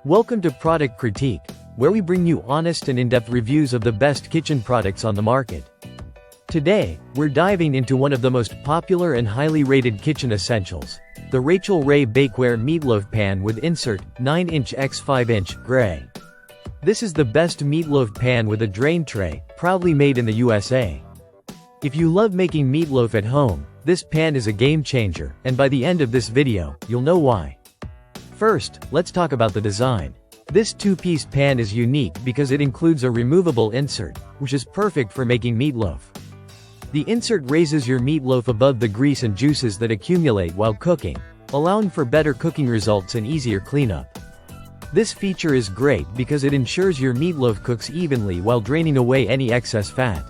Welcome to Product Critique, where we bring you honest and in-depth reviews of the best kitchen products on the market. Today, we're diving into one of the most popular and highly rated kitchen essentials, the Rachael Bakeware Meatloaf Pan with insert 9-inch x 5-inch gray. This is the best meatloaf pan with a drain tray, proudly made in the USA. If you love making meatloaf at home, this pan is a game changer, and by the end of this video, you'll know why. First, let's talk about the design. This two-piece pan is unique because it includes a removable insert, which is perfect for making meatloaf. The insert raises your meatloaf above the grease and juices that accumulate while cooking, allowing for better cooking results and easier cleanup. This feature is great because it ensures your meatloaf cooks evenly while draining away any excess fat.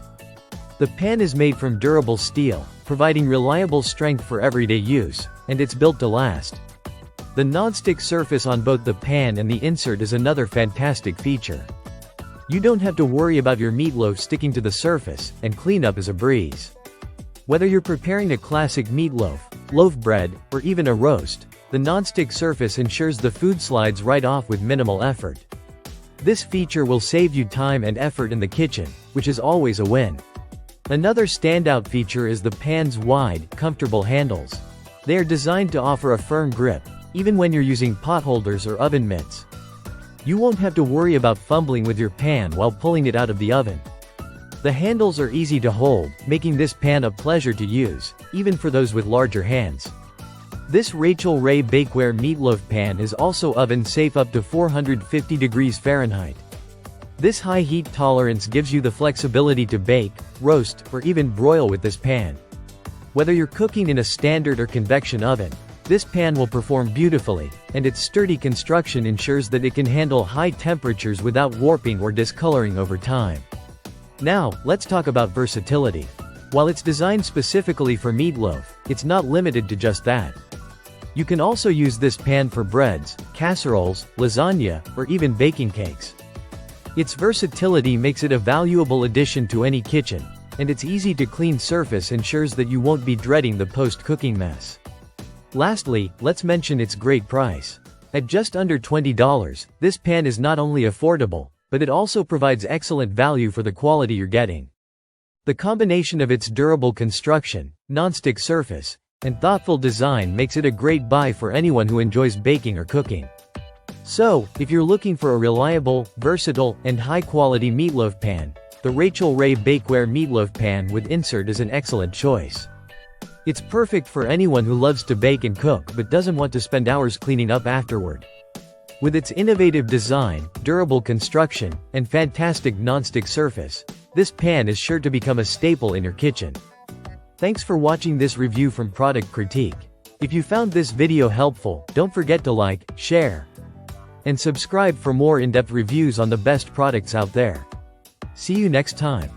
The pan is made from durable steel, providing reliable strength for everyday use, and it's built to last. The non-stick surface on both the pan and the insert is another fantastic feature. You don't have to worry about your meatloaf sticking to the surface, and cleanup is a breeze. Whether you're preparing a classic meatloaf, loaf bread, or even a roast, the non-stick surface ensures the food slides right off with minimal effort. This feature will save you time and effort in the kitchen, which is always a win. Another standout feature is the pan's wide, comfortable handles. They are designed to offer a firm grip, even when you're using pot holders or oven mitts. You won't have to worry about fumbling with your pan while pulling it out of the oven. The handles are easy to hold, making this pan a pleasure to use, even for those with larger hands. This Rachael Bakeware Meatloaf Pan is also oven-safe up to 450 degrees Fahrenheit. This high heat tolerance gives you the flexibility to bake, roast, or even broil with this pan. Whether you're cooking in a standard or convection oven, this pan will perform beautifully, and its sturdy construction ensures that it can handle high temperatures without warping or discoloring over time. Now, let's talk about versatility. While it's designed specifically for meatloaf, it's not limited to just that. You can also use this pan for breads, casseroles, lasagna, or even baking cakes. Its versatility makes it a valuable addition to any kitchen, and its easy-to-clean surface ensures that you won't be dreading the post-cooking mess. Lastly, let's mention its great price. At just under $20, this pan is not only affordable, but it also provides excellent value for the quality you're getting. The combination of its durable construction, non-stick surface, and thoughtful design makes it a great buy for anyone who enjoys baking or cooking. So, if you're looking for a reliable, versatile, and high-quality meatloaf pan, the Rachael Bakeware Meatloaf Pan with insert is an excellent choice. It's perfect for anyone who loves to bake and cook but doesn't want to spend hours cleaning up afterward. With its innovative design, durable construction, and fantastic non-stick surface, this pan is sure to become a staple in your kitchen. Thanks for watching this review from Product Critique. If you found this video helpful, don't forget to like, share, and subscribe for more in-depth reviews on the best products out there. See you next time.